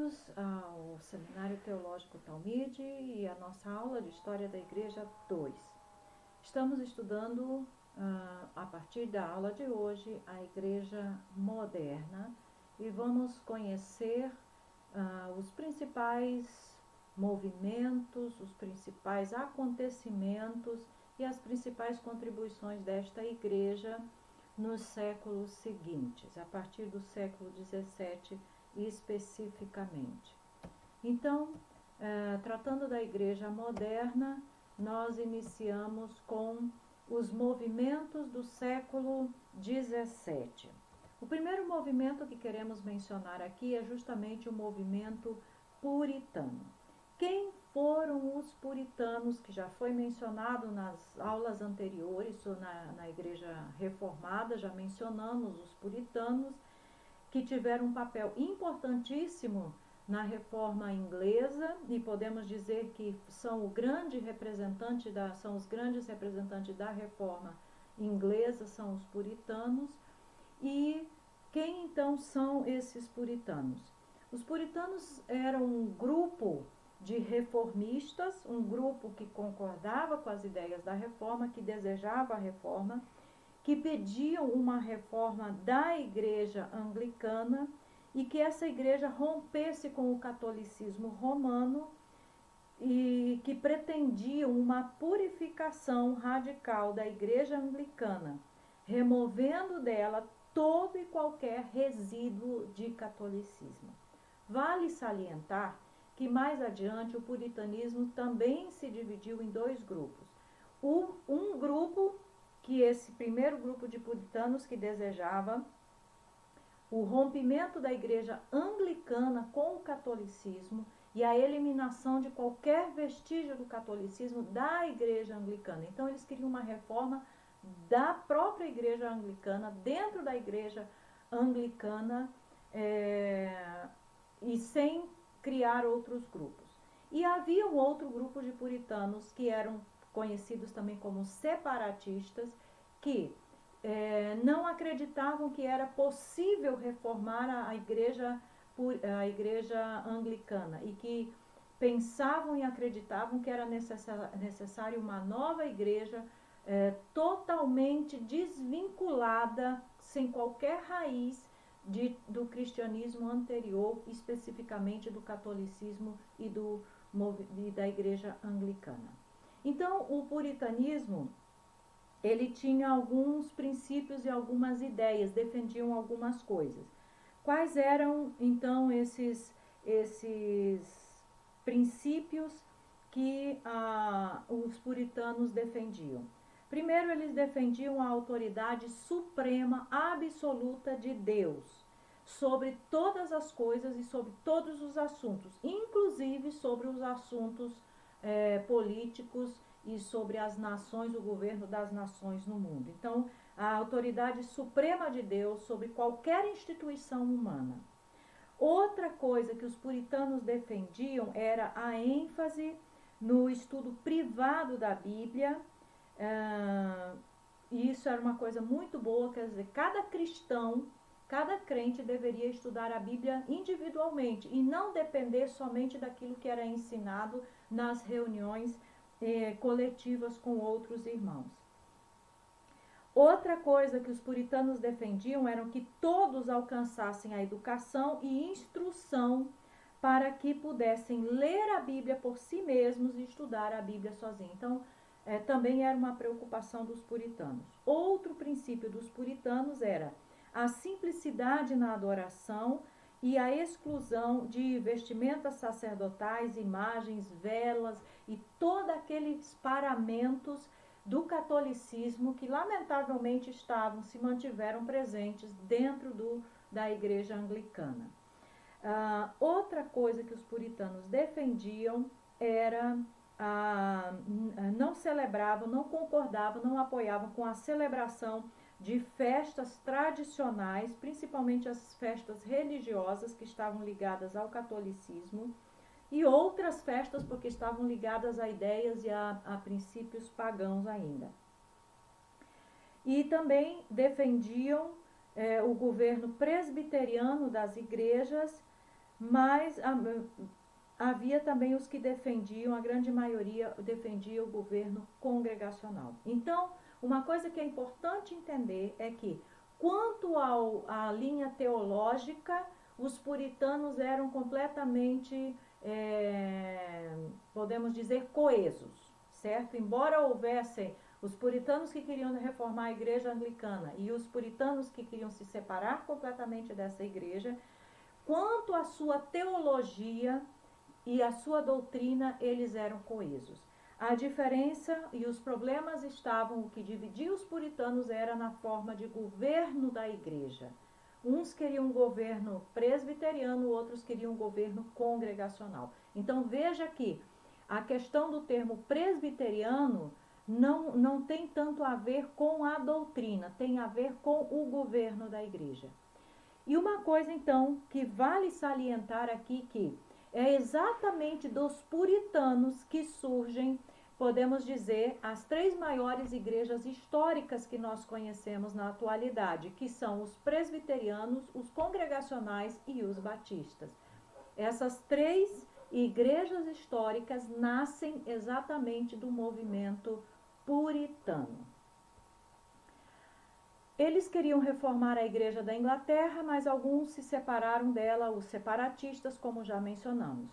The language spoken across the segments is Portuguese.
bem-vindos ao Seminário Teológico Talmide e a nossa aula de História da Igreja 2. Estamos estudando, a partir da aula de hoje, a Igreja Moderna e vamos conhecer os principais movimentos, os principais acontecimentos e as principais contribuições desta Igreja nos séculos seguintes, a partir do século XVII especificamente. Então, tratando da Igreja Moderna, nós iniciamos com os movimentos do século XVII. O primeiro movimento que queremos mencionar aqui é justamente o movimento puritano. Quem foram os puritanos, que já foi mencionado nas aulas anteriores, ou na Igreja Reformada, já mencionamos os puritanos, que tiveram um papel importantíssimo na Reforma Inglesa, e podemos dizer que são os grandes representantes da Reforma Inglesa, são os puritanos. E quem então são esses puritanos? Os puritanos eram um grupo de reformistas, um grupo que concordava com as ideias da reforma, que desejava a reforma, que pediam uma reforma da Igreja Anglicana e que essa igreja rompesse com o catolicismo romano e que pretendiam uma purificação radical da Igreja Anglicana, removendo dela todo e qualquer resíduo de catolicismo. Vale salientar que mais adiante o puritanismo também se dividiu em dois grupos. Um grupo, que esse primeiro grupo de puritanos que desejava o rompimento da Igreja Anglicana com o catolicismo e a eliminação de qualquer vestígio do catolicismo da Igreja Anglicana. Então eles queriam uma reforma da própria Igreja Anglicana, dentro da Igreja Anglicana, e sem criar outros grupos. E havia um outro grupo de puritanos que eram conhecidos também como separatistas, que não acreditavam que era possível reformar a igreja anglicana e que pensavam e acreditavam que era necessário uma nova igreja totalmente desvinculada, sem qualquer raiz do cristianismo anterior, especificamente do catolicismo e da igreja anglicana. Então, o puritanismo, ele tinha alguns princípios e algumas ideias, defendiam algumas coisas. Quais eram, então, esses princípios que os puritanos defendiam? Primeiro, eles defendiam a autoridade suprema, absoluta de Deus sobre todas as coisas e sobre todos os assuntos, inclusive sobre os assuntos políticos e sobre as nações, o governo das nações no mundo. Então, a autoridade suprema de Deus sobre qualquer instituição humana. Outra coisa que os puritanos defendiam era a ênfase no estudo privado da Bíblia. E isso era uma coisa muito boa, quer dizer, cada cristão, cada crente deveria estudar a Bíblia individualmente e não depender somente daquilo que era ensinado nas reuniões coletivas com outros irmãos. Outra coisa que os puritanos defendiam era que todos alcançassem a educação e instrução para que pudessem ler a Bíblia por si mesmos e estudar a Bíblia sozinhos. Então, também era uma preocupação dos puritanos. Outro princípio dos puritanos era a simplicidade na adoração e a exclusão de vestimentas sacerdotais, imagens, velas e todos aqueles paramentos do catolicismo que lamentavelmente se mantiveram presentes dentro da Igreja Anglicana. Outra coisa que os puritanos defendiam era não celebravam, não concordavam, não apoiavam com a celebração de festas tradicionais, principalmente as festas religiosas que estavam ligadas ao catolicismo, e outras festas porque estavam ligadas a ideias e a princípios pagãos ainda. E também defendiam o governo presbiteriano das igrejas, mas havia também os que defendiam, a grande maioria defendia o governo congregacional. Então, uma coisa que é importante entender é que, quanto à linha teológica, os puritanos eram completamente, podemos dizer, coesos, certo? Embora houvessem os puritanos que queriam reformar a igreja anglicana e os puritanos que queriam se separar completamente dessa igreja, quanto à sua teologia e a sua doutrina, eles eram coesos. A diferença e os problemas estavam, o que dividia os puritanos era na forma de governo da igreja. Uns queriam um governo presbiteriano, outros queriam um governo congregacional. Então veja que a questão do termo presbiteriano não tem tanto a ver com a doutrina, tem a ver com o governo da igreja. E uma coisa então que vale salientar aqui, que é exatamente dos puritanos que surgem, podemos dizer, as 3 maiores igrejas históricas que nós conhecemos na atualidade, que são os presbiterianos, os congregacionais e os batistas. Essas 3 igrejas históricas nascem exatamente do movimento puritano. Eles queriam reformar a igreja da Inglaterra, mas alguns se separaram dela, os separatistas, como já mencionamos.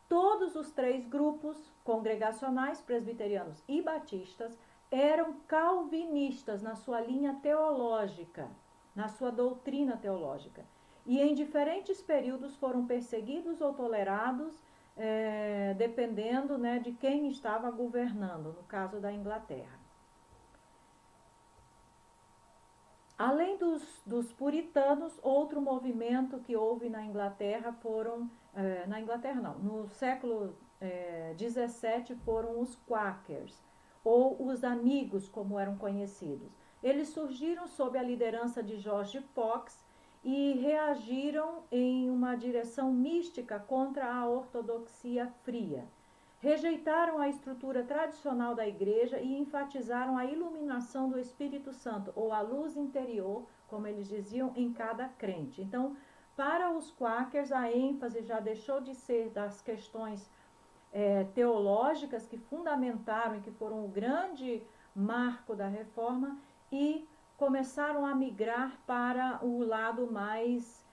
Todos os 3 grupos, congregacionais, presbiterianos e batistas, eram calvinistas na sua linha teológica, na sua doutrina teológica. E em diferentes períodos foram perseguidos ou tolerados, dependendo, né, de quem estava governando, no caso da Inglaterra. Além dos puritanos, outro movimento que houve na Inglaterra no século XVII foram os Quakers, ou os Amigos, como eram conhecidos. Eles surgiram sob a liderança de George Fox e reagiram em uma direção mística contra a ortodoxia fria. Rejeitaram a estrutura tradicional da igreja e enfatizaram a iluminação do Espírito Santo, ou a luz interior, como eles diziam, em cada crente. Então, para os Quakers, a ênfase já deixou de ser das questões teológicas que fundamentaram e que foram o grande marco da reforma, e começaram a migrar para o lado mais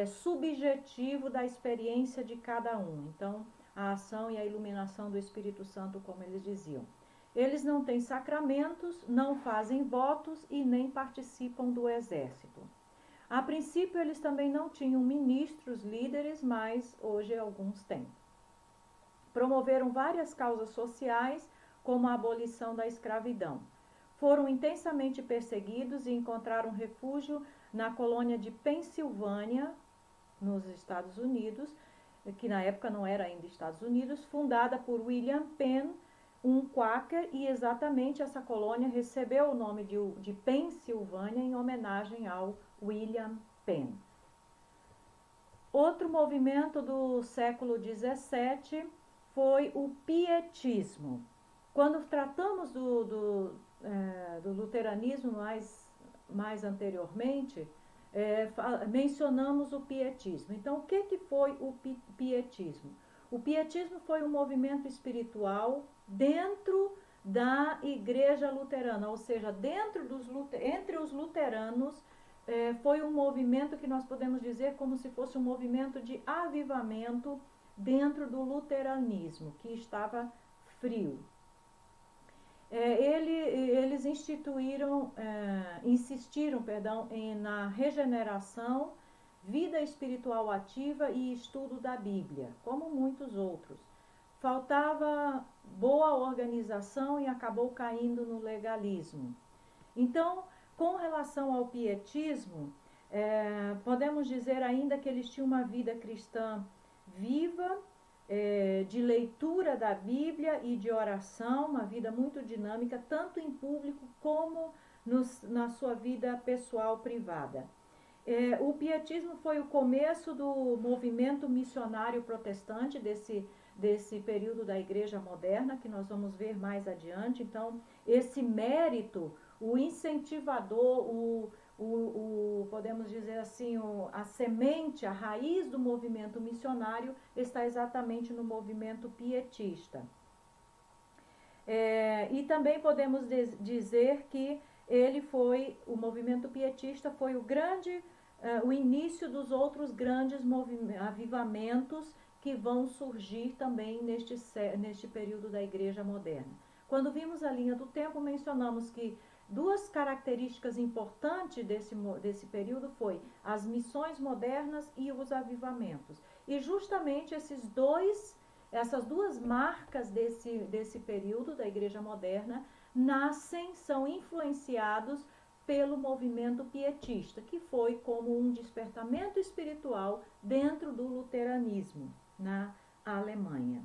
subjetivo da experiência de cada um. Então, a ação e a iluminação do Espírito Santo, como eles diziam. Eles não têm sacramentos, não fazem votos e nem participam do exército. A princípio, eles também não tinham ministros, líderes, mas hoje alguns têm. Promoveram várias causas sociais, como a abolição da escravidão. Foram intensamente perseguidos e encontraram refúgio na colônia de Pensilvânia, nos Estados Unidos, que na época não era ainda Estados Unidos, fundada por William Penn, um quaker, e exatamente essa colônia recebeu o nome de Pensilvânia em homenagem ao William Penn. Outro movimento do século XVII foi o pietismo. Quando tratamos do luteranismo mais anteriormente, mencionamos o pietismo. Então, o que foi o pietismo? O pietismo foi um movimento espiritual dentro da igreja luterana, ou seja, entre os luteranos, foi um movimento que nós podemos dizer como se fosse um movimento de avivamento dentro do luteranismo, que estava frio. Eles insistiram na regeneração, vida espiritual ativa e estudo da Bíblia, como muitos outros. Faltava boa organização e acabou caindo no legalismo. Então, com relação ao pietismo, podemos dizer ainda que eles tinham uma vida cristã viva, de leitura da Bíblia e de oração, uma vida muito dinâmica, tanto em público como na sua vida pessoal privada. O pietismo foi o começo do movimento missionário protestante desse período da Igreja moderna, que nós vamos ver mais adiante. Então, esse mérito, o incentivador, podemos dizer assim, a semente, a raiz do movimento missionário está exatamente no movimento pietista. E também podemos dizer que o movimento pietista foi o início dos outros grandes avivamentos que vão surgir também neste período da Igreja moderna. Quando vimos a linha do tempo, mencionamos que duas características importantes desse período foi as missões modernas e os avivamentos. E justamente essas duas marcas desse período da Igreja moderna são influenciados pelo movimento pietista, que foi como um despertamento espiritual dentro do luteranismo na Alemanha.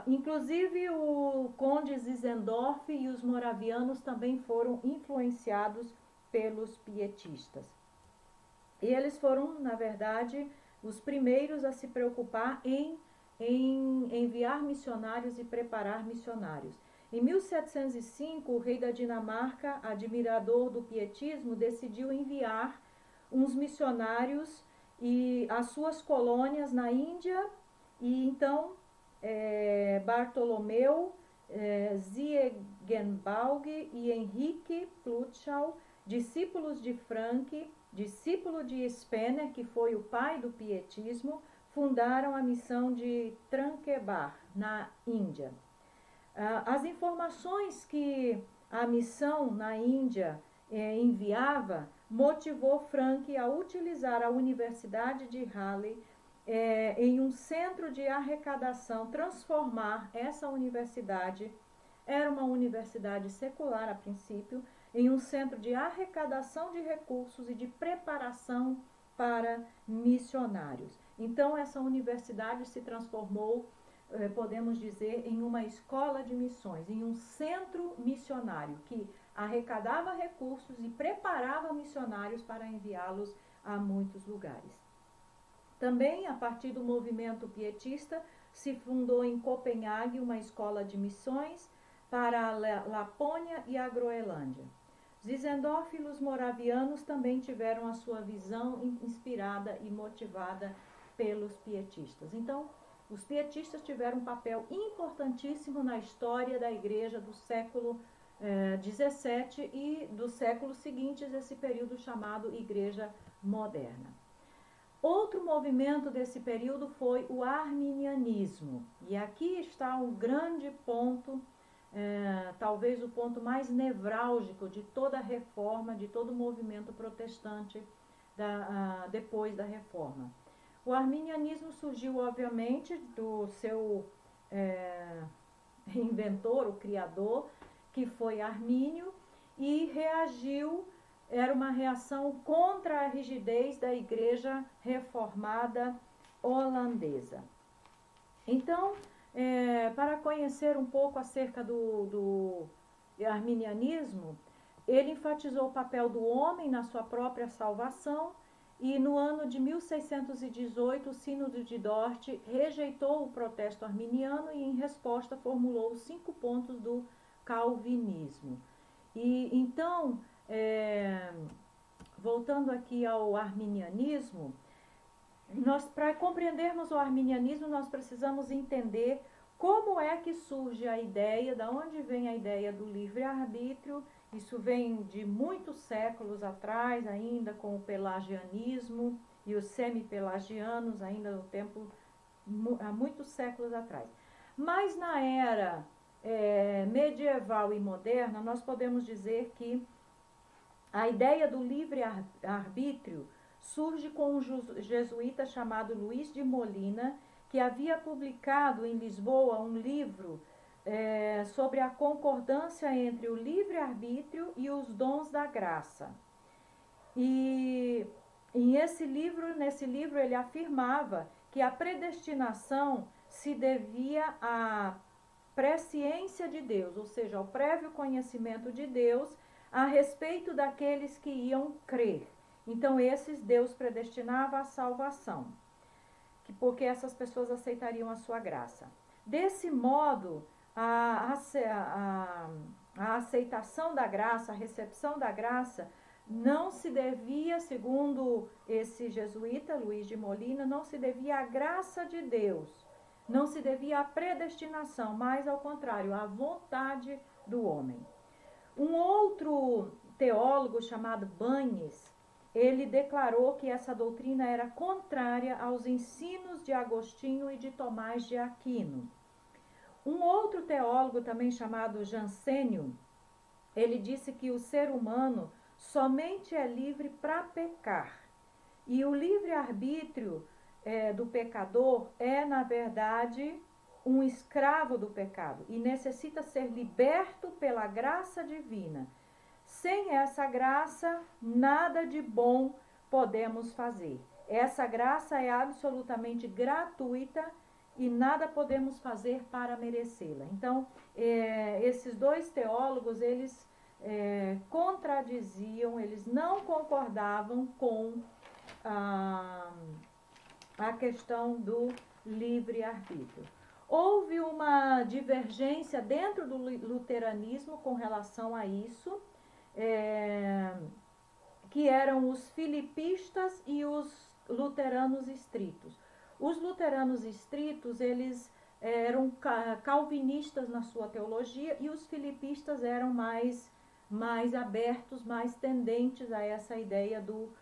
Inclusive o conde Zinzendorf e os moravianos também foram influenciados pelos pietistas. E eles foram, na verdade, os primeiros a se preocupar em enviar missionários e preparar missionários. Em 1705, o rei da Dinamarca, admirador do pietismo, decidiu enviar uns missionários e as suas colônias na Índia, e então Bartolomeu Ziegenbalg e Henrique Plutschau, discípulos de Frank, discípulo de Spener, que foi o pai do pietismo, fundaram a missão de Tranquebar, na Índia. As informações que a missão na Índia enviava motivou Frank a utilizar a Universidade de Halle em um centro de arrecadação, transformar essa universidade, era uma universidade secular a princípio, em um centro de arrecadação de recursos e de preparação para missionários. Então, essa universidade se transformou, podemos dizer, em uma escola de missões, em um centro missionário que arrecadava recursos e preparava missionários para enviá-los a muitos lugares. Também, a partir do movimento pietista, se fundou em Copenhague uma escola de missões para a Lapônia e a Groenlândia. Zinzendorf e os moravianos também tiveram a sua visão inspirada e motivada pelos pietistas. Então, os pietistas tiveram um papel importantíssimo na história da igreja do século XVII e dos séculos seguintes, esse período chamado Igreja Moderna. Outro movimento desse período foi o arminianismo. E aqui está um grande ponto, talvez o ponto mais nevrálgico de toda a reforma, de todo o movimento protestante depois da reforma. O arminianismo surgiu, obviamente, do seu inventor, o criador, que foi Armínio, e era uma reação contra a rigidez da igreja reformada holandesa. Então, para conhecer um pouco acerca do arminianismo, ele enfatizou o papel do homem na sua própria salvação, e no ano de 1618, o Sínodo de Dort rejeitou o protesto arminiano e, em resposta, formulou os 5 pontos do calvinismo. E então, voltando aqui ao arminianismo, para compreendermos o arminianismo, nós precisamos entender como é que surge a ideia, de onde vem a ideia do livre-arbítrio. Isso vem de muitos séculos atrás, ainda com o pelagianismo e os semi-pelagianos, ainda no tempo, há muitos séculos atrás. Mas na era medieval e moderna, nós podemos dizer que a ideia do livre-arbítrio surge com um jesuíta chamado Luís de Molina, que havia publicado em Lisboa um livro sobre a concordância entre o livre-arbítrio e os dons da graça. E nesse livro ele afirmava que a predestinação se devia à presciência de Deus, ou seja, ao prévio conhecimento de Deus a respeito daqueles que iam crer. Então, esses Deus predestinava à salvação, porque essas pessoas aceitariam a sua graça. Desse modo, a aceitação da graça, a recepção da graça, não se devia, segundo esse jesuíta, Luiz de Molina, não se devia à graça de Deus, não se devia à predestinação, mas ao contrário, à vontade do homem. Um outro teólogo chamado Banhes, ele declarou que essa doutrina era contrária aos ensinos de Agostinho e de Tomás de Aquino. Um outro teólogo também chamado Jansênio, ele disse que o ser humano somente é livre para pecar. E o livre-arbítrio do pecador é, na verdade, um escravo do pecado e necessita ser liberto pela graça divina. Sem essa graça, nada de bom podemos fazer. Essa graça é absolutamente gratuita e nada podemos fazer para merecê-la. Então, esses dois teólogos, eles contradiziam, eles não concordavam com a questão do livre-arbítrio. Houve uma divergência dentro do luteranismo com relação a isso, que eram os filipistas e os luteranos estritos. Os luteranos estritos, eles eram calvinistas na sua teologia e os filipistas eram mais abertos, mais tendentes a essa ideia do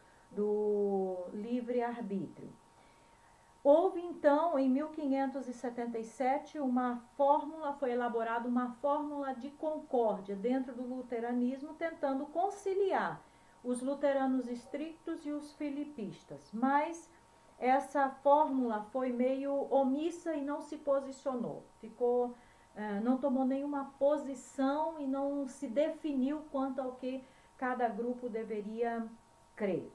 livre-arbítrio. Houve então, em 1577, foi elaborada uma fórmula de concórdia dentro do luteranismo, tentando conciliar os luteranos estritos e os filipistas. Mas essa fórmula foi meio omissa e não se posicionou. Não tomou nenhuma posição e não se definiu quanto ao que cada grupo deveria crer.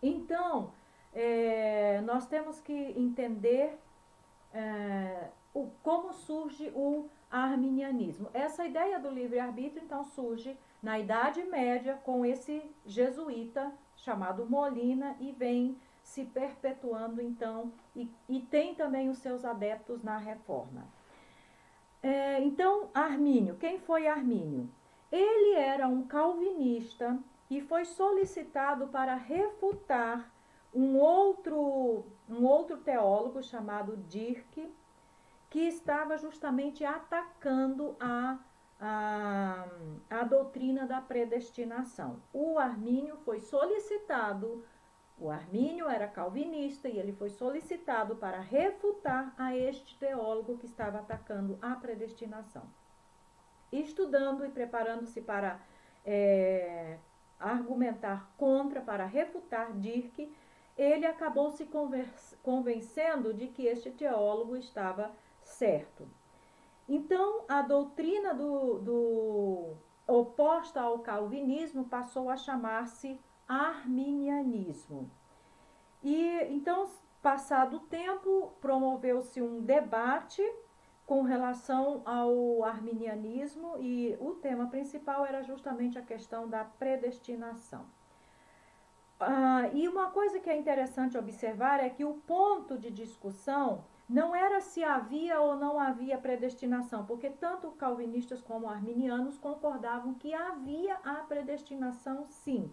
Então, nós temos que entender como surge o arminianismo. Essa ideia do livre-arbítrio, então, surge na Idade Média com esse jesuíta chamado Molina e vem se perpetuando, então, e tem também os seus adeptos na Reforma. Então, Armínio, quem foi Armínio? Ele era um calvinista e foi solicitado para refutar um outro teólogo chamado Dirk, que estava justamente atacando a doutrina da predestinação. O Armínio foi solicitado, o Armínio era calvinista e ele foi solicitado para refutar a este teólogo que estava atacando a predestinação. Estudando e preparando-se para argumentar contra, para refutar Dirk, ele acabou se convencendo de que este teólogo estava certo. Então, a doutrina oposta ao calvinismo passou a chamar-se arminianismo. E então, passado o tempo, promoveu-se um debate com relação ao arminianismo e o tema principal era justamente a questão da predestinação. E uma coisa que é interessante observar é que o ponto de discussão não era se havia ou não havia predestinação, porque tanto calvinistas como arminianos concordavam que havia a predestinação, sim.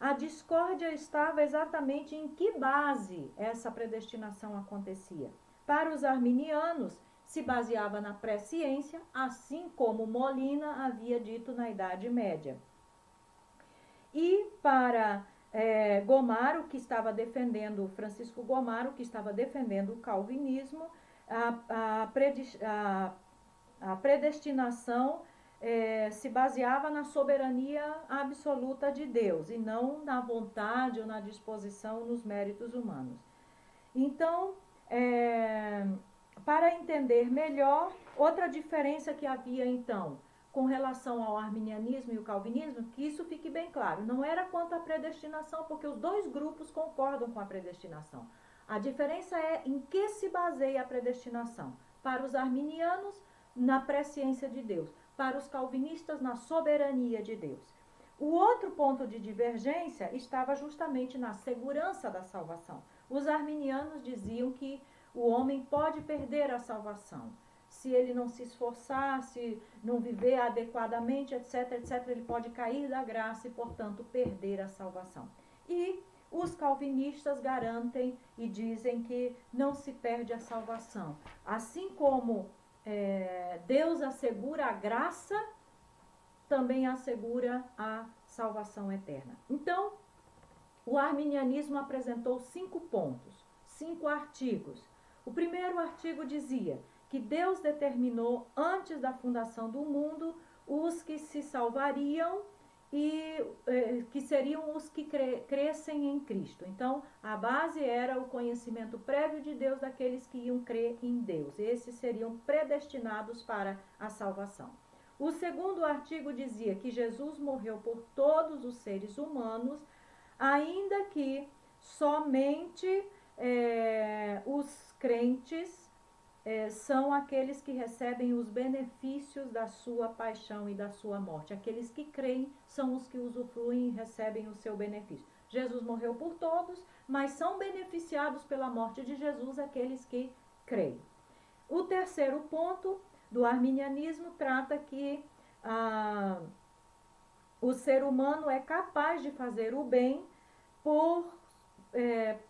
A discórdia estava exatamente em que base essa predestinação acontecia. Para os arminianos, se baseava na presciência, assim como Molina havia dito na Idade Média. E para Gomaro, que estava defendendo, Francisco Gomaro, que estava defendendo o calvinismo, a predestinação se baseava na soberania absoluta de Deus e não na vontade ou na disposição, nos méritos humanos. Então, para entender melhor, outra diferença que havia então com relação ao arminianismo e o calvinismo, que isso fique bem claro, não era quanto à predestinação, porque os dois grupos concordam com a predestinação. A diferença é em que se baseia a predestinação. Para os arminianos, na presciência de Deus. Para os calvinistas, na soberania de Deus. O outro ponto de divergência estava justamente na segurança da salvação. Os arminianos diziam que o homem pode perder a salvação. se ele não se esforçar, se não viver adequadamente, etc, etc, ele pode cair da graça e, portanto, perder a salvação. E os calvinistas garantem e dizem que não se perde a salvação. Assim como Deus assegura a graça, também assegura a salvação eterna. Então, o arminianismo apresentou 5 pontos, 5 artigos. O primeiro artigo dizia que Deus determinou antes da fundação do mundo os que se salvariam e que seriam os que crescem em Cristo. Então, a base era o conhecimento prévio de Deus daqueles que iam crer em Deus. Esses seriam predestinados para a salvação. O segundo artigo dizia que Jesus morreu por todos os seres humanos, ainda que somente os crentes são aqueles que recebem os benefícios da sua paixão e da sua morte. Aqueles que creem são os que usufruem e recebem o seu benefício. Jesus morreu por todos, mas são beneficiados pela morte de Jesus aqueles que creem. O terceiro ponto do arminianismo trata que o ser humano é capaz de fazer o bem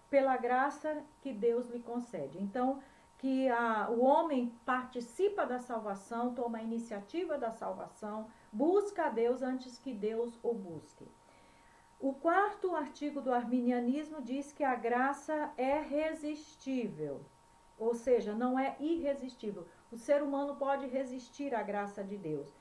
pela graça que Deus lhe concede. Então, que o homem participa da salvação, toma a iniciativa da salvação, busca a Deus antes que Deus o busque. O quarto artigo do arminianismo diz que a graça é resistível, ou seja, não é irresistível. O ser humano pode resistir à graça de Deus.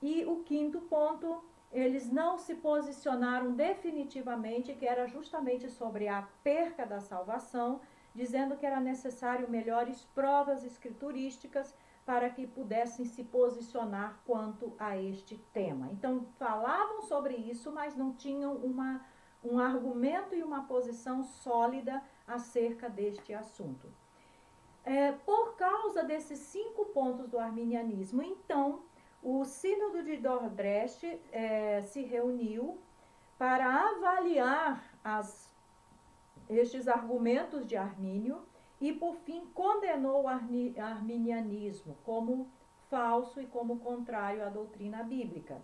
E o quinto ponto, eles não se posicionaram definitivamente, que era justamente sobre a perca da salvação, dizendo que era necessário melhores provas escriturísticas para que pudessem se posicionar quanto a este tema. Então, falavam sobre isso, mas não tinham um argumento e uma posição sólida acerca deste assunto. Por causa desses 5 pontos do arminianismo, então, o Sínodo de Dordrecht se reuniu para avaliar estes argumentos de Armínio e, por fim, condenou o arminianismo como falso e como contrário à doutrina bíblica.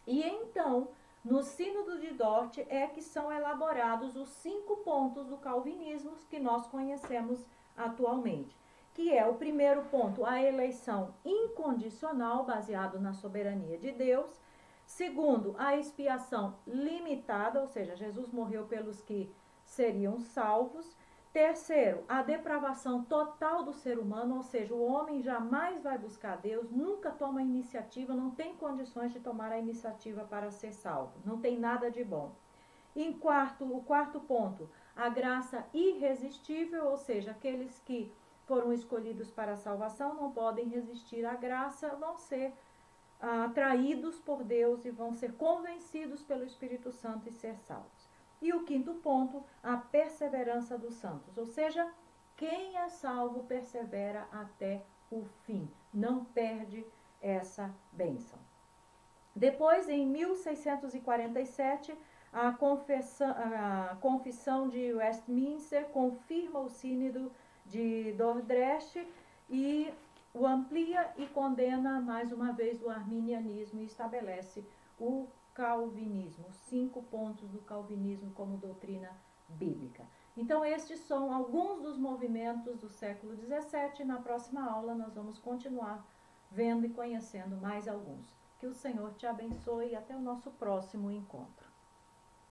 E então, no Sínodo de Dort é que são elaborados os 5 pontos do calvinismo que nós conhecemos atualmente, que é o primeiro ponto, a eleição incondicional, baseado na soberania de Deus. Segundo, a expiação limitada, ou seja, Jesus morreu pelos que seriam salvos. Terceiro, a depravação total do ser humano, ou seja, o homem jamais vai buscar Deus, nunca toma a iniciativa, não tem condições de tomar a iniciativa para ser salvo, não tem nada de bom. O quarto ponto, a graça irresistível, ou seja, aqueles que foram escolhidos para a salvação não podem resistir à graça, vão ser atraídos por Deus e vão ser convencidos pelo Espírito Santo e ser salvos. E o quinto ponto, a perseverança dos santos, ou seja, quem é salvo persevera até o fim, não perde essa bênção. Depois, em 1647, a Confissão de Westminster confirma o Sínodo de Dordrecht e o amplia e condena mais uma vez o arminianismo e estabelece o calvinismo, 5 pontos do calvinismo como doutrina bíblica. Então, estes são alguns dos movimentos do século XVII. Na próxima aula, nós vamos continuar vendo e conhecendo mais alguns. Que o Senhor te abençoe e até o nosso próximo encontro.